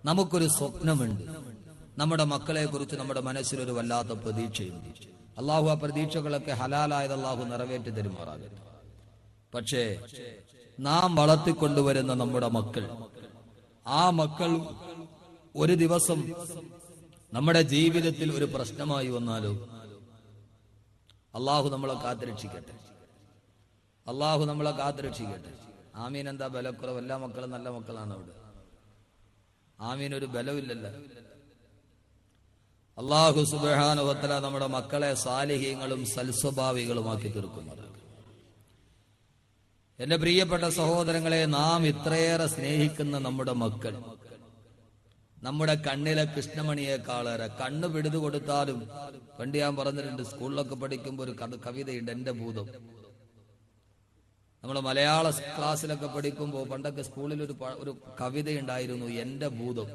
നമുക്കൊരു സ്വപ്നമുണ്ട്. നമ്മുടെ മക്കളെ കുറിച്ച് നമ്മുടെ മനസ്സിലൊരു വല്ലാത്ത പ്രതീക്ഷയുണ്ട്. അള്ളാഹു ആ പ്രതീക്ഷകളൊക്കെ ഹലാലായത് അള്ളാഹു നിറവേറ്റി തരുമാറാകട്ടെ. പക്ഷേ നാം വളർത്തിക്കൊണ്ടുവരുന്ന നമ്മുടെ മക്കൾ, ആ മക്കൾ ഒരു ദിവസം നമ്മുടെ ജീവിതത്തിൽ ഒരു പ്രശ്നമായി വന്നാലോ? അള്ളാഹു നമ്മളെ കാത്തുരക്ഷിക്കട്ടെ. അള്ളാഹു നമ്മളെ കാത്തുരക്ഷിക്കട്ടെ. ആമീൻ. എന്താ ബലക്കുറവ്? എല്ലാ മക്കളും നല്ല മക്കളാണ് അവിടെ. ആമീൻ. ഒരു ബലമില്ലല്ലോ. അള്ളാഹു സുബ്ഹാനഹു വ തആല നമ്മുടെ മക്കളെ സാലിഹീങ്ങളും സൽസ്വഭാവികളുമാക്കി തീർക്കുന്നത്. എന്റെ പ്രിയപ്പെട്ട സഹോദരങ്ങളെ, നാം ഇത്രയേറെ സ്നേഹിക്കുന്ന നമ്മുടെ മക്കൾ നമ്മുടെ കണ്ണിലെ കൃഷ്ണമണിയേക്കാളേറെ. കണ്ണ് പിടിതു കൊടുത്താലും, പണ്ട് ഞാൻ പറഞ്ഞിട്ടുണ്ട്, സ്കൂളിലൊക്കെ പഠിക്കുമ്പോൾ ഒരു കവിതയുണ്ട്, എന്റെ ഭൂതം. നമ്മൾ മലയാള ക്ലാസ്സിലൊക്കെ പഠിക്കുമ്പോൾ പണ്ടൊക്കെ സ്കൂളിൽ ഒരു കവിതയുണ്ടായിരുന്നു, എന്റെ ഭൂതം.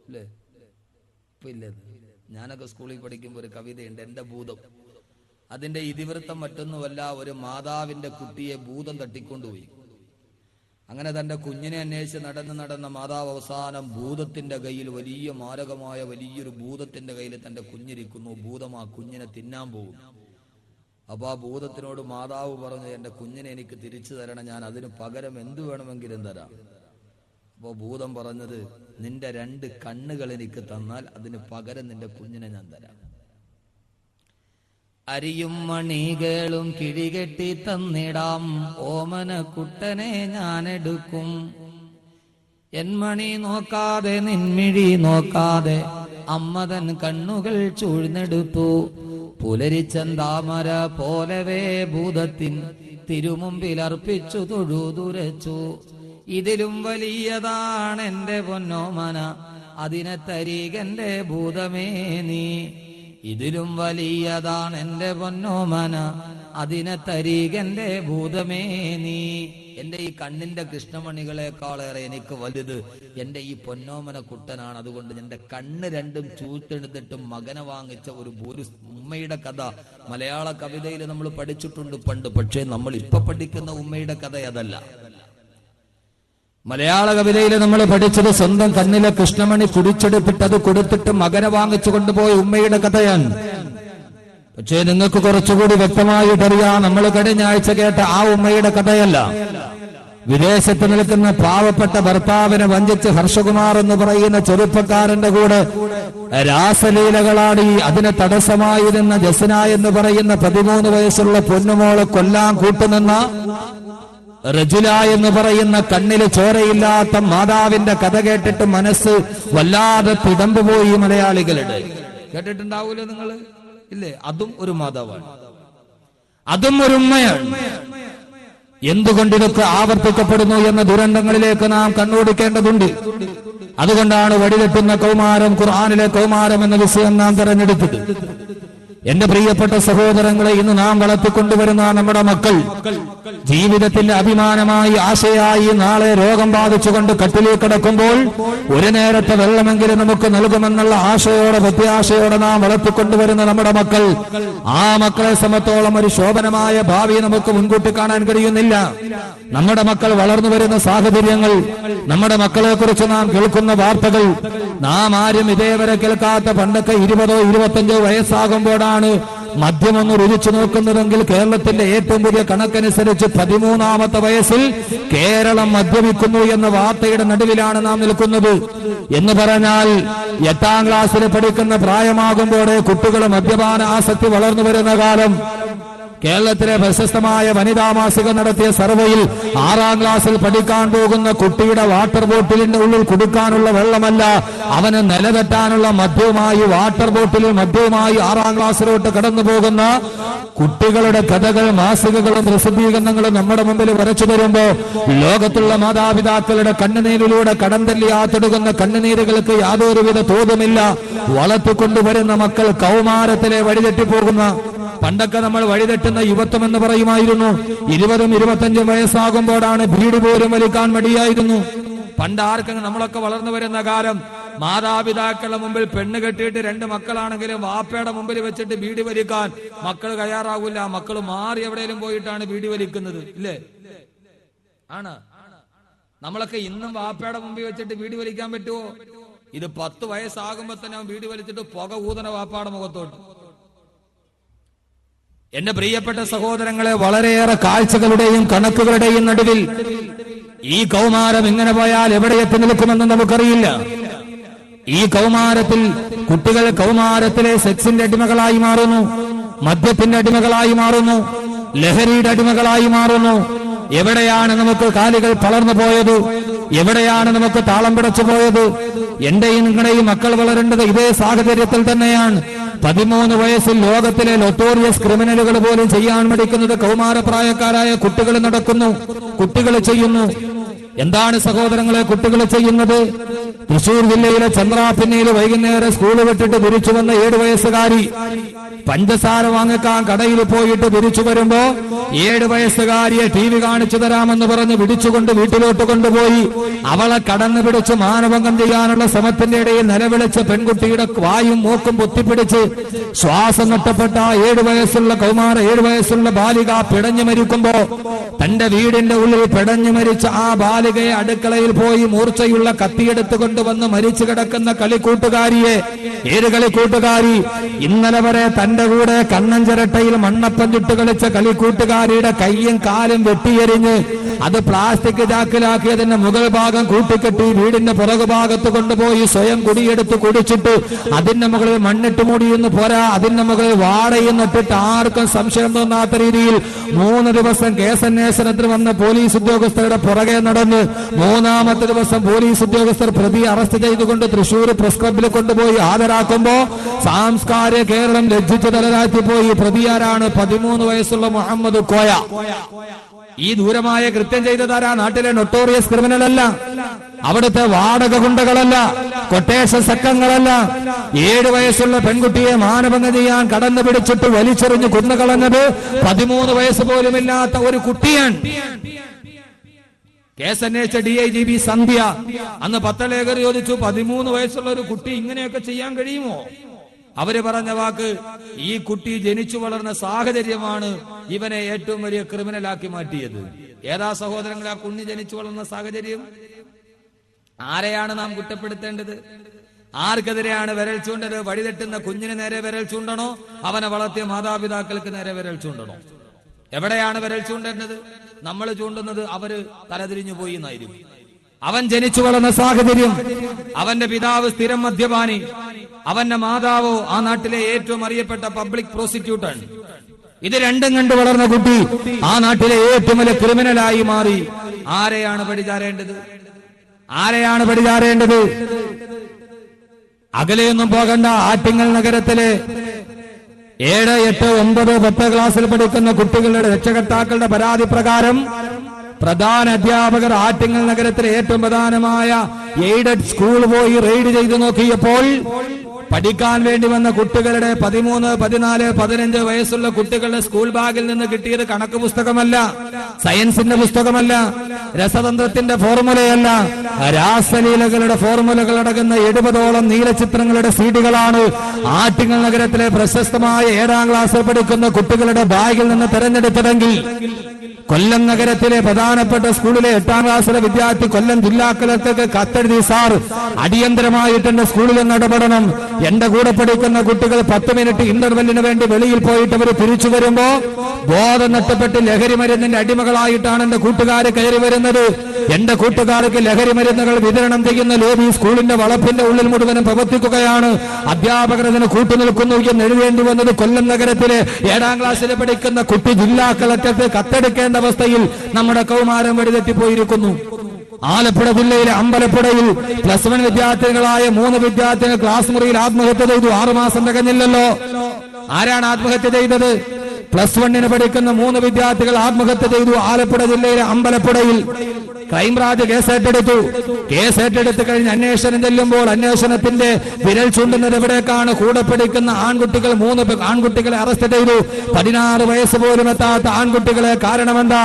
അല്ലേ? ഇപ്പൊ ഇല്ലേ? ഞാനൊക്കെ സ്കൂളിൽ പഠിക്കുമ്പോൾ ഒരു കവിതയുണ്ട്, എന്റെ ഭൂതം. അതിന്റെ ഇതിവൃത്തം മറ്റൊന്നുമല്ല, ഒരു മാതാവിന്റെ കുട്ടിയെ ഭൂതം തട്ടിക്കൊണ്ടുപോയി. അങ്ങനെ തന്റെ കുഞ്ഞിനെ അന്വേഷിച്ച് നടന്ന മാതാവ് അവസാനം ഭൂതത്തിന്റെ കയ്യിൽ, വലിയ മാരകമായ വലിയൊരു ഭൂതത്തിന്റെ കയ്യിൽ തന്റെ കുഞ്ഞിരിക്കുന്നു. ഭൂതം ആ കുഞ്ഞിനെ തിന്നാൻ പോകും. അപ്പൊ ആ ഭൂതത്തിനോട് മാതാവ് പറഞ്ഞു, എന്റെ കുഞ്ഞിനെ എനിക്ക് തിരിച്ചു തരണം, ഞാൻ അതിന് പകരം എന്തു വേണമെങ്കിലും തരാം. അപ്പോ ഭൂതം പറഞ്ഞത്, നിന്റെ 2 കണ്ണുകൾ എനിക്ക് തന്നാൽ അതിന് പകരം നിന്റെ കുഞ്ഞിനെ ഞാൻ തരാം. അരിയും മണികളും കിഴികെട്ടി തന്നിടാം, ഓമന കുട്ടനെ ഞാൻ എടുക്കും. എൻമണി നോക്കാതെ നിൻമിഴി നോക്കാതെ അമ്മതൻ കണ്ണുകൾ ചൂഴ്ന്നെടുത്തു. പുലരിച്ചന്താമര പോലവേ ഭൂതത്തിൻ തിരുമുമ്പിൽ അർപ്പിച്ചു തൊഴുതുരച്ചു. ഇതിലും വലിയതാണ് എന്റെ പൊന്നോമന, അതിനെ തരീകന്റെ ഭൂതമേ നീ. ഇതിലും വലിയതാണ് എന്റെ പൊന്നോമന, അതിനെ തരീകന്റെ ഭൂതമേ നീ. എന്റെ ഈ കണ്ണിന്റെ കൃഷ്ണമണികളെക്കാളേറെ എനിക്ക് വലുത് എന്റെ ഈ പൊന്നോമന കുട്ടനാണ്. അതുകൊണ്ട് എന്റെ കണ്ണ് 2 ചൂത്തെടുത്തിട്ടും മകനെ വാങ്ങിച്ച ഒരു ഉമ്മയുടെ കഥ മലയാള കവിതയിൽ നമ്മൾ പഠിച്ചിട്ടുണ്ട് പണ്ട്. പക്ഷേ നമ്മൾ ഇപ്പൊ പഠിക്കുന്ന ഉമ്മയുടെ കഥ അതല്ല. മലയാള കവിതയിൽ നമ്മൾ പഠിച്ചത് സ്വന്തം കണ്ണിലെ കൃഷ്ണമണി കുടിച്ചെടുത്തിട്ട് കൊടുത്തിട്ട് മകനെ വാങ്ങിച്ചു കൊണ്ടുപോയ ഉമ്മയുടെ കഥയാണ്. പക്ഷേ നിങ്ങൾക്ക് കുറച്ചുകൂടി വ്യക്തമായിട്ടറിയാം, നമ്മൾ കഴിഞ്ഞ ആഴ്ച കേട്ട ആ ഉമ്മയുടെ കഥയല്ല. വിദേശത്ത് നിൽക്കുന്ന പാവപ്പെട്ട ഭർത്താവിനെ വഞ്ചിച്ച് ഹർഷകുമാർ എന്ന് പറയുന്ന ചെറുപ്പക്കാരന്റെ കൂടെ രാസലീലകളാടി അതിന് തടസ്സമായി നിന്ന ജസ്ന എന്ന് പറയുന്ന 13 വയസ്സുള്ള പൊന്നുമോളെ കൊല്ലാൻ കൂട്ടുനിന്ന റജുല എന്ന് പറയുന്ന കണ്ണില് ചോരയില്ലാത്ത മാതാവിന്റെ കഥ കേട്ടിട്ട് മനസ്സ് വല്ലാതെ പിടമ്പുപോയി മലയാളികളുടെ. കേട്ടിട്ടുണ്ടാവൂലോ നിങ്ങള്? ഇല്ലേ? അതും ഒരു മാതാവാണ്, അതും ഒരു ഉമ്മയാണ്. എന്തുകൊണ്ട് ഇതൊക്കെ ആവർത്തിക്കപ്പെടുന്നു എന്ന ദുരന്തങ്ങളിലേക്ക് നാം കണ്ണോടിക്കേണ്ടതുണ്ട്. അതുകൊണ്ടാണ് വഴിതെറ്റുന്ന കൗമാരം, ഖുർആനിലെ കൗമാരം എന്ന വിഷയം നാം തെരഞ്ഞെടുത്തത്. എന്റെ പ്രിയപ്പെട്ട സഹോദരങ്ങളെ, ഇന്ന് നാം വളർത്തിക്കൊണ്ടുവരുന്ന നമ്മുടെ മക്കൾ ജീവിതത്തിന്റെ അഭിമാനമായി, ആശയായി, നാളെ രോഗം ബാധിച്ചുകൊണ്ട് കട്ടിലിൽ കിടക്കുമ്പോൾ ഒരു നേരത്തെ വെള്ളമെങ്കിലും നമുക്ക് നൽകുമെന്നുള്ള ആശയോടെ, പ്രത്യാശയോടെ നാം വളർത്തിക്കൊണ്ടുവരുന്ന നമ്മുടെ മക്കൾ, ആ മക്കളെ സമത്തോളം ഒരു ശോഭനമായ ഭാവി നമുക്ക് മുൻകൂട്ടി കാണാൻ കഴിയുന്നില്ല. നമ്മുടെ മക്കൾ വളർന്നു വരുന്ന സാഹചര്യങ്ങൾ, നമ്മുടെ മക്കളെ കുറിച്ച് നാം കേൾക്കുന്ന വാർത്തകൾ, നാം ആരും ഇതേവരെ കേൾക്കാത്ത, പണ്ടൊക്കെ 20 25 വയസ്സാകുമ്പോഴാണ് മദ്യമൊന്ന് രുചിച്ചു നോക്കുന്നതെങ്കിൽ കേരളത്തിന്റെ ഏറ്റവും പുതിയ കണക്കനുസരിച്ച് 13ാമത്തെ വയസ്സിൽ കേരളം മദ്യപിക്കുന്നു എന്ന വാർത്തയുടെ നടുവിലാണ് നാം നിൽക്കുന്നത്. എന്ന് പറഞ്ഞാൽ 8ാം ക്ലാസ്സിൽ പഠിക്കുന്ന പ്രായമാകുമ്പോഴേ കുട്ടികൾ മദ്യപാന ആസക്തി വളർന്നു വരുന്ന കാലം. കേരളത്തിലെ പ്രശസ്തമായ വനിതാ മാസിക നടത്തിയ സർവേയിൽ 6ാം ക്ലാസ്സിൽ പഠിക്കാൻ പോകുന്ന കുട്ടിയുടെ വാട്ടർ ബോട്ടിലിന്റെ ഉള്ളിൽ കുടിക്കാനുള്ള വെള്ളമല്ല, അവന് നിലതെറ്റാനുള്ള മദ്യവുമായി, വാട്ടർ ബോട്ടിലിൽ മദ്യവുമായി 6ാം ക്ലാസ്സിലോട്ട് കടന്നു പോകുന്ന കുട്ടികളുടെ കഥകൾ മാസികകളും പ്രസിദ്ധീകരണങ്ങളും നമ്മുടെ മുമ്പിൽ വരച്ചു തരുമ്പോ ലോകത്തുള്ള മാതാപിതാക്കളുടെ കണ്ണുനീരിലൂടെ കടം തല്ലിയാത്തൊടുക്കുന്ന കണ്ണുനീരുകൾക്ക് യാതൊരുവിധ തോതുമില്ല. വളർത്തിക്കൊണ്ടുവരുന്ന മക്കൾ കൗമാരത്തിലെ വഴിതെറ്റിപ്പോകുന്ന, പണ്ടൊക്കെ നമ്മൾ വഴിതെറ്റുന്ന യുവത്വം എന്ന് പറയുമായിരുന്നു. 20 25 വയസ്സാകുമ്പോഴാണ് ബീഡി പോലും വലിക്കാൻ മടിയായിരുന്നു. പണ്ട് ആർക്കെങ്കിലും, നമ്മളൊക്കെ വളർന്നു വരുന്ന കാലം, മാതാപിതാക്കളുടെ മുമ്പിൽ പെണ്ണ് കെട്ടിയിട്ട് 2 മക്കളാണെങ്കിലും വാപ്പയുടെ മുമ്പിൽ വെച്ചിട്ട് ബീഡി വലിക്കാൻ മക്കൾ തയ്യാറാവില്ല. മക്കൾ മാറി എവിടെയെങ്കിലും പോയിട്ടാണ് ബീഡി വലിക്കുന്നത്. ഇല്ലേ? ആണ്. നമ്മളൊക്കെ ഇന്നും വാപ്പയുടെ മുമ്പിൽ വെച്ചിട്ട് ബീഡി വലിക്കാൻ പറ്റുമോ? ഇത് 10 വയസ്സാകുമ്പോ തന്നെ അവൻ വീട് വലിച്ചിട്ട് പുക ഊതന വാപ്പാടെ മുഖത്തോട്ട്. എന്റെ പ്രിയപ്പെട്ട സഹോദരങ്ങളെ, വളരെയേറെ കാഴ്ചകളുടെയും കണക്കുകളുടെയും നടുവിൽ ഈ കൗമാരം ഇങ്ങനെ പോയാൽ എവിടെ എത്തി നിൽക്കുമെന്ന് നമുക്കറിയില്ല. ഈ കൗമാരത്തിൽ കുട്ടികൾ കൗമാരത്തിലെ സെക്സിന്റെ അടിമകളായി മാറുന്നു, മദ്യത്തിന്റെ അടിമകളായി മാറുന്നു, ലഹരിയുടെ അടിമകളായി മാറുന്നു. എവിടെയാണ് നമുക്ക് കാലുകൾ തളർന്നു പോയത്? എവിടെയാണ് നമുക്ക് താളം പിടച്ചു പോയത്? എന്റെയും നിങ്ങളുടെയും മക്കൾ വളരേണ്ടത് ഇതേ സാഹചര്യത്തിൽ തന്നെയാണ്. 13 വയസ്സിൽ ലോകത്തിലെ നൊട്ടോറിയസ് ക്രിമിനലുകൾ പോലും ചെയ്യാൻ മടിക്കുന്നത് കൗമാരപ്രായക്കാരായ കുട്ടികൾ നടക്കുന്നു, കുട്ടികൾ ചെയ്യുന്നു. എന്താണ് സഹോദരങ്ങളെ കുട്ടികൾ ചെയ്യുന്നത്? തൃശൂർ ജില്ലയിലെ ചന്ദ്രാപിന്നയിൽ വൈകുന്നേരം സ്കൂൾ വിട്ടിട്ട് തിരിച്ചു വന്ന 7 വയസ്സുകാരി പഞ്ചസാര വാങ്ങിക്കാൻ കടയിൽ പോയിട്ട് തിരിച്ചു വരുമ്പോ 7 വയസ്സുകാരിയെ TV കാണിച്ചു തരാമെന്ന് പറഞ്ഞ് പിടിച്ചുകൊണ്ട് വീട്ടിലോട്ട് കൊണ്ടുപോയി അവളെ കടന്നു പിടിച്ച് മാനഭംഗം ചെയ്യാനുള്ള ശ്രമത്തിന്റെ ഇടയിൽ നിലവിളിച്ച് പെൺകുട്ടിയുടെ വായും മൂക്കും പൊത്തിപ്പിടിച്ച് ശ്വാസം നഷ്ടപ്പെട്ട 7 വയസ്സുള്ള കൗമാര 7 വയസ്സുള്ള ബാലിക പിടഞ്ഞു മരിക്കുമ്പോ തന്റെ വീടിന്റെ ഉള്ളിൽ പിടഞ്ഞു മരിച്ച ആ ബാലികയെ അടുക്കളയിൽ പോയി മൂർച്ചയുള്ള കത്തിയെടുത്ത് കൊണ്ടുവന്ന് മരിച്ചു കിടക്കുന്ന കളിക്കൂട്ടുകാരിയെ, 7 കളിക്കൂട്ടുകാരി ഇന്നലെ വരെ തന്റെ കൂടെ കണ്ണഞ്ചിരട്ടയിൽ മണ്ണപ്പം ചുട്ട് കളിച്ച കളിക്കൂട്ടുകാരിയുടെ കയ്യും കാലും വെട്ടിയെരിഞ്ഞ് അത് പ്ലാസ്റ്റിക് ചാക്കിലാക്കിയതിന്റെ മുകൾ ഭാഗം കൂട്ടിക്കെട്ടി വീടിന്റെ പുറകു ഭാഗത്ത് കൊണ്ടുപോയി സ്വയം കുടിയെടുത്ത് കുടിച്ചിട്ട് അതിന്റെ മുകളിൽ മണ്ണിട്ട് മൂടിയെന്ന് പോരാ, അതിന്റെ മുകളിൽ വാടയെന്നിട്ടിട്ട് ആർക്കും സംശയം തോന്നാത്ത രീതിയിൽ 3 ദിവസം കേസന്വേഷണത്തിന് വന്ന പോലീസ് ഉദ്യോഗസ്ഥരുടെ പുറകെ നടന്ന് 3ാമത്തെ ദിവസം പോലീസ് ഉദ്യോഗസ്ഥർ പ്രതിയെ അറസ്റ്റ് ചെയ്തുകൊണ്ട് തൃശൂർ പ്രസ് ക്ലബിൽ കൊണ്ടുപോയി ഹാജരാക്കുമ്പോ സാംസ്കാരിക കേരളം ലജ്ജിച്ച് തലതാഴ്ത്തിപ്പോയി. പ്രതിയാരാണ്? 13 വയസ്സുള്ള മുഹമ്മദ് കോയ. ഈ ദൂരമായ കൃത്യം ചെയ്തതാരാ? നാട്ടിലെ നൊട്ടോറിയസ് ക്രിമിനൽ അല്ല, അവിടുത്തെ വാടക ഗുണ്ടകളല്ല, കൊട്ടേഷൻ സംഘങ്ങളല്ല. 7 വയസ്സുള്ള പെൺകുട്ടിയെ മാനഭംഗം ചെയ്യാൻ കടന്നു പിടിച്ചിട്ട് വലിച്ചെറിഞ്ഞ് കൊന്നുകളഞ്ഞത് 13 വയസ്സ് പോലുമില്ലാത്ത ഒരു കുട്ടിയാണ്. കേസന്വേഷിച്ച DIGP സന്ധ്യ അന്ന് പത്രലേഖകർ ചോദിച്ചു, 13 വയസ്സുള്ള ഒരു കുട്ടി ഇങ്ങനെയൊക്കെ ചെയ്യാൻ കഴിയുമോ? അവര് പറഞ്ഞ വാക്ക്, ഈ കുട്ടി ജനിച്ചു വളർന്ന സാഹചര്യമാണ് ഇവനെ ഏറ്റവും വലിയ ക്രിമിനലാക്കി മാറ്റിയത്. ഏതാ സഹോദരങ്ങളെ ആ കുഞ്ഞ് ജനിച്ചു വളർന്ന സാഹചര്യം? ആരെയാണ് നാം കുറ്റപ്പെടുത്തേണ്ടത്? ആർക്കെതിരെയാണ് വിരൽ ചൂണ്ടത്? വഴിതെറ്റുന്ന കുഞ്ഞിന് നേരെ വിരൽ ചൂണ്ടണോ? അവനെ വളർത്തിയ മാതാപിതാക്കൾക്ക് നേരെ വിരൽ ചൂണ്ടണോ? എവിടെയാണ് വിരൽ ചൂണ്ടേണ്ടത്? നമ്മൾ ചൂണ്ടുന്നത് അവര് തലതിരിഞ്ഞു പോയി എന്നായിരിക്കും. അവൻ ജനിച്ചു വളർന്ന സാഹചര്യം, അവന്റെ പിതാവ് സ്ഥിരം മദ്യപാനി, അവന്റെ മാതാവോ ആ നാട്ടിലെ ഏറ്റവും അറിയപ്പെട്ട പബ്ലിക് പ്രോസിക്യൂട്ടർ. ഇത് രണ്ടും കണ്ടു വളർന്ന കുട്ടി ആ നാട്ടിലെ ഏറ്റവും വലിയ ക്രിമിനലായി മാറി. ആരെയാണ് പഴിചാരേണ്ടത്? ആരെയാണ് പഴിചാരേണ്ടത്? അകലെയൊന്നും പോകണ്ട. ആറ്റിങ്ങൽ നഗരത്തിലെ 7, 8, 9, 10 ക്ലാസ്സിൽ പഠിക്കുന്ന കുട്ടികളുടെ രക്ഷകർത്താക്കളുടെ പരാതി പ്രകാരം പ്രധാന അധ്യാപകർ ആറ്റിങ്ങൽ നഗരത്തിലെ ഏറ്റവും പ്രധാനമായ എയ്ഡഡ് സ്കൂൾ പോയി റെയ്ഡ് ചെയ്തു നോക്കിയപ്പോൾ പഠിക്കാൻ വേണ്ടി വന്ന കുട്ടികളുടെ 13, 14, 15 വയസ്സുള്ള കുട്ടികളുടെ സ്കൂൾ ബാഗിൽ നിന്ന് കിട്ടിയത് കണക്ക് പുസ്തകമല്ല, സയൻസിന്റെ പുസ്തകമല്ല, രസതന്ത്രത്തിന്റെ ഫോർമുലയല്ല, രാസലീലകളുടെ ഫോർമുലകൾ അടങ്ങുന്ന 70ഓളം നീലചിത്രങ്ങളുടെ സീഡികളാണ് ആറ്റിങ്ങൽ നഗരത്തിലെ പ്രശസ്തമായ 7ാം ക്ലാസ്സിൽ പഠിക്കുന്ന കുട്ടികളുടെ ബാഗിൽ നിന്ന് തെരഞ്ഞെടുത്തതെങ്കിൽ കൊല്ലം നഗരത്തിലെ പ്രധാനപ്പെട്ട സ്കൂളിലെ 8ാം ക്ലാസ്സിലെ വിദ്യാർത്ഥി കൊല്ലം ജില്ലാ കളക്ടർക്ക് കത്തെഴുതി, സാർ അടിയന്തരമായിട്ട് എന്റെ സ്കൂളിൽ ഇടപെടണം. എന്റെ കൂടെ പഠിക്കുന്ന കുട്ടികൾ 10 മിനിറ്റ് ഇന്റർവെല്ലിന് വേണ്ടി വെളിയിൽ പോയിട്ട് അവർ തിരിച്ചു വരുമ്പോ ബോധം നഷ്ടപ്പെട്ട് ലഹരി മരുന്നിന്റെ അടിമകളായിട്ടാണ് എന്റെ കൂട്ടുകാർ കയറി വരുന്നത്. എന്റെ കൂട്ടുകാർക്ക് ലഹരി മരുന്നുകൾ വിതരണം ചെയ്യുന്ന ലോബി സ്കൂളിന്റെ വളപ്പിന്റെ ഉള്ളിൽ മുഴുവനും പ്രവർത്തിക്കുകയാണ്. അധ്യാപകർ അതിന് കൂട്ടുനിൽക്കുന്നു എന്ന് എഴുതേണ്ടി വന്നത് കൊല്ലം നഗരത്തിലെ 7ാം ക്ലാസ്സിൽ പഠിക്കുന്ന കുട്ടി ജില്ലാ കളക്ടർക്ക് കത്തെടുക്കേണ്ട അവസ്ഥയിൽ നമ്മുടെ കൗമാരം വഴിതെറ്റിപ്പോയിരിക്കുന്നു. ആലപ്പുഴ ജില്ലയിലെ അമ്പലപ്പുഴയിൽ +1 വിദ്യാർത്ഥികളായ 3 വിദ്യാർത്ഥികൾ ക്ലാസ് മുറിയിൽ ആത്മഹത്യ ചെയ്തു. 6 മാസം തികഞ്ഞില്ലല്ലോ. ആരാണ് ആത്മഹത്യ ചെയ്തത്? +1 പഠിക്കുന്ന 3 വിദ്യാർത്ഥികൾ ആത്മഹത്യ ചെയ്തു. ആലപ്പുഴ ജില്ലയിലെ അമ്പലപ്പുഴയിൽ ക്രൈംബ്രാഞ്ച് കേസേറ്റെടുത്തു. കേസേറ്റെടുത്ത് കഴിഞ്ഞ് അന്വേഷണം ചെല്ലുമ്പോൾ അന്വേഷണത്തിന്റെ വിരൽ ചൂണ്ടുന്നത് എവിടേക്കാണ്? കൂടെ പഠിക്കുന്ന ആൺകുട്ടികൾ 3 ആൺകുട്ടികളെ അറസ്റ്റ് ചെയ്തു. 16 വയസ്സ് പോലും എത്താത്ത ആൺകുട്ടികളെ. കാരണമെന്താ?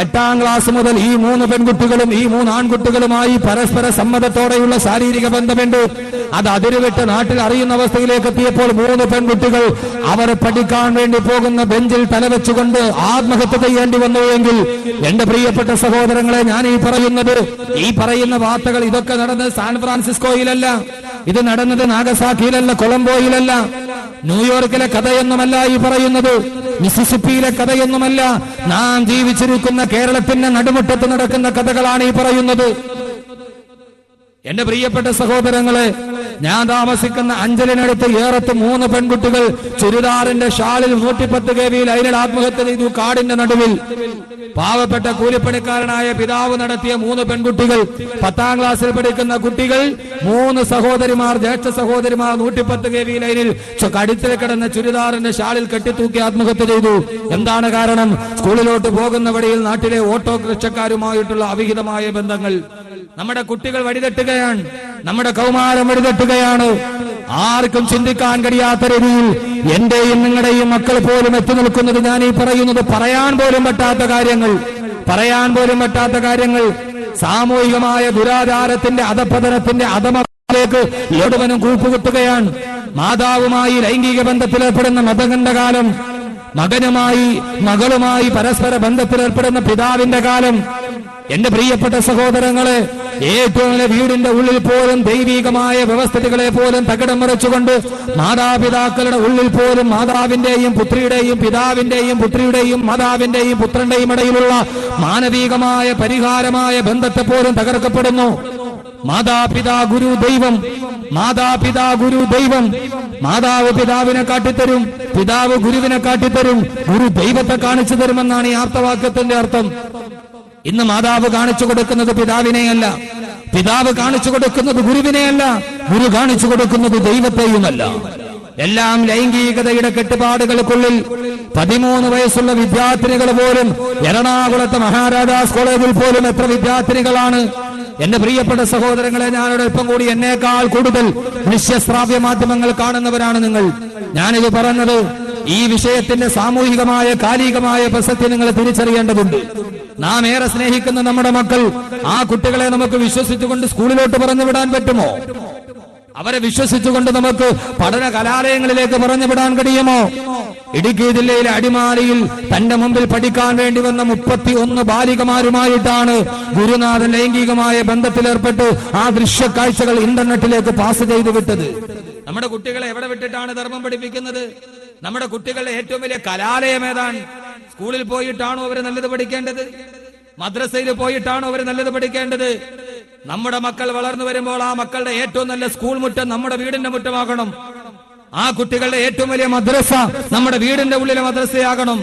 8ാം ക്ലാസ് മുതൽ ഈ 3 പെൺകുട്ടികളും ഈ 3 ആൺകുട്ടികളുമായി പരസ്പര സമ്മതത്തോടെയുള്ള ശാരീരിക ബന്ധമുണ്ട്. അത് അതിരുവിട്ട് നാട്ടിൽ അറിയുന്ന അവസ്ഥയിലേക്ക് എത്തിയപ്പോൾ 3 പെൺകുട്ടികൾ അവർ പഠിക്കാൻ വേണ്ടി പോകുന്ന ബെഞ്ചിൽ തലവെച്ചുകൊണ്ട് ആത്മഹത്യ ചെയ്യേണ്ടി വന്നു. എങ്കിൽ എന്റെ പ്രിയപ്പെട്ട സഹോദരങ്ങളെ, ഞാൻ ഈ പറയുന്ന വാർത്തകൾ ഇതൊക്കെ നടന്നത് സാൻ ഫ്രാൻസിസ്കോയിലല്ല, ഇത് നടന്നത് നാഗസാക്കിയിലല്ല, കൊളംബോയിലല്ല, ന്യൂയോർക്കിലെ കഥയൊന്നുമല്ല ഈ പറയുന്നത്, മിസിസിപ്പിയിലെ കഥയൊന്നുമല്ല, നാം ജീവിച്ചിരിക്കുന്ന കേരളത്തിന്റെ നടുമുറ്റത്ത് നടക്കുന്ന കഥകളാണ് ഈ പറയുന്നത്. എന്റെ പ്രിയപ്പെട്ട സഹോദരങ്ങളെ, ഞാൻ താമസിക്കുന്ന അഞ്ചലിനടുത്ത് ഏറത്ത് 3 പെൺകുട്ടികൾ ചുരിദാറിന്റെ ഷാളിൽ 110 kV ലൈനിൽ ആത്മഹത്യ ചെയ്തു. കാടിന്റെ നടുവിൽ പാവപ്പെട്ട കൂലിപ്പണിക്കാരനായ പിതാവ് നടത്തിയ 3 പെൺകുട്ടികൾ, 10ാം ക്ലാസ്സിൽ പഠിക്കുന്ന കുട്ടികൾ, 3 സഹോദരിമാർ, ജ്യേഷ്ഠ സഹോദരിമാർ 110 kV ലൈനിൽ കഴുത്തിൽ കിടന്ന ചുരിദാറിന്റെ ഷാളിൽ കെട്ടിത്തൂക്കി ആത്മഹത്യ ചെയ്തു. എന്താണ് കാരണം? സ്കൂളിലോട്ട് പോകുന്ന വഴിയിൽ നാട്ടിലെ ഓട്ടോ റിക്ഷക്കാരുമായിട്ടുള്ള അവിഹിതമായ ബന്ധങ്ങൾ. നമ്മുടെ കുട്ടികൾ വഴിതെറ്റുകയാണ്, നമ്മുടെ കൗമാരം വഴിതെറ്റുകയാണ്. ആർക്കും ചിന്തിക്കാൻ കഴിയാത്ത രീതിയിൽ എന്റെയും നിങ്ങളുടെയും മക്കൾ പോലും എത്തി നിൽക്കുന്നത് ഞാൻ ഈ പറയുന്നത് പറയാൻ പോലും പറ്റാത്ത കാര്യങ്ങൾ. സാമൂഹികമായ ദുരാചാരത്തിന്റെ അധപതനത്തിന്റെ അധമത്തിലേക്ക് ഏടുവനും കൂപ്പുകുത്തുകയാണ്. മാതാവുമായി ലൈംഗിക ബന്ധത്തിലേർപ്പെടുന്ന മതകന്റെ കാലം, മകനുമായി മകളുമായി പരസ്പര ബന്ധത്തിലേർപ്പെടുന്ന പിതാവിന്റെ കാലം. എന്റെ പ്രിയപ്പെട്ട സഹോദരങ്ങളെ, ഏറ്റവും വലിയ വീടിന്റെ ഉള്ളിൽ പോലും ദൈവികമായ വ്യവസ്ഥിതികളെ പോലും തകിടം മറിച്ചുകൊണ്ട് മാതാപിതാക്കളുടെ ഉള്ളിൽ പോലും മാതാവിന്റെയും പുത്രിയുടെയും പിതാവിന്റെയും പുത്രിയുടെയും മാതാവിന്റെയും പുത്രന്റെയും ഇടയിലുള്ള മാനവികമായ പരിഹാരമായ ബന്ധത്തെ പോലും തകർക്കപ്പെടുന്നു. മാതാപിതാ ഗുരു ദൈവം, മാതാപിതാ ഗുരു ദൈവം. മാതാവ് പിതാവിനെ കാട്ടിത്തരും, പിതാവ് ഗുരുവിനെ കാട്ടിത്തരും, ഗുരു ദൈവത്തെ കാണിച്ചു തരുമെന്നാണ് ഈ ആപ്തവാക്യത്തിന്റെ അർത്ഥം. ഇന്ന് മാതാവ് കാണിച്ചു കൊടുക്കുന്നത് പിതാവിനെയല്ല, പിതാവ് കാണിച്ചു കൊടുക്കുന്നത് ഗുരുവിനെയല്ല, ഗുരു കാണിച്ചു കൊടുക്കുന്നത് ദൈവത്തെയുമല്ല. എല്ലാം ലൈംഗികതയുടെ കെട്ടുപാടുകൾക്കുള്ളിൽ 13 വയസ്സുള്ള വിദ്യാർത്ഥിനികൾ പോലും, എറണാകുളത്തെ മഹാരാജാസ് കോളേജിൽ പോലും എത്ര വിദ്യാർത്ഥിനികളാണ്. എന്റെ പ്രിയപ്പെട്ട സഹോദരങ്ങളെ, ഞാനോട് അല്പം കൂടി എന്നേക്കാൾ കൂടുതൽ ദൃശ്യശ്രാവ്യ മാധ്യമങ്ങൾ കാണുന്നവരാണ് നിങ്ങൾ. ഞാനിത് പറഞ്ഞത് ഈ വിഷയത്തിന്റെ സാമൂഹികമായ കാലികമായ പ്രസക്തി നിങ്ങൾ തിരിച്ചറിയേണ്ടതുണ്ട്. നാം ഏറെ സ്നേഹിക്കുന്ന നമ്മുടെ മക്കൾ, ആ കുട്ടികളെ നമുക്ക് വിശ്വസിച്ചുകൊണ്ട് സ്കൂളിലോട്ട് പറഞ്ഞു വിടാൻ പറ്റുമോ? അവരെ വിശ്വസിച്ചുകൊണ്ട് നമുക്ക് പഠന കലാലയങ്ങളിലേക്ക് പറഞ്ഞു വിടാൻ കഴിയുമോ? ഇടുക്കി ജില്ലയിലെ അടിമാലിയിൽ തന്റെ മുമ്പിൽ പഠിക്കാൻ വേണ്ടി വന്ന 31 ബാലികമാരുമായിട്ടാണ് ഗുരുനാഥൻ ലൈംഗികമായ ബന്ധത്തിലേർപ്പെട്ട് ആ ദൃശ്യ കാഴ്ചകൾ ഇന്റർനെറ്റിലേക്ക് പാസ് ചെയ്തു വിട്ടത്. നമ്മുടെ കുട്ടികളെ എവിടെ വിട്ടിട്ടാണ് ധർമ്മം പഠിപ്പിക്കുന്നത്? നമ്മുടെ കുട്ടികളുടെ ഏറ്റവും വലിയ കലാലയം ഏതാണ്? സ്കൂളിൽ പോയിട്ടാണോ അവർ നല്ലത് പഠിക്കേണ്ടത്? മദ്രസയിൽ പോയിട്ടാണോ അവർ നല്ലത് പഠിക്കേണ്ടത്? നമ്മുടെ മക്കൾ വളർന്നു വരുമ്പോൾ ആ മക്കളുടെ ഏറ്റവും നല്ല സ്കൂൾ മുറ്റം നമ്മുടെ വീടിന്റെ മുറ്റമാകണം. ആ കുട്ടികളുടെ ഏറ്റവും വലിയ മദ്രസ നമ്മുടെ വീടിന്റെ ഉള്ളിലെ മദ്രസയാകണം.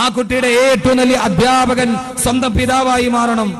ആ കുട്ടിയുടെ ഏറ്റവും വലിയ അധ്യാപകൻ സ്വന്തം പിതാവായി മാറണം.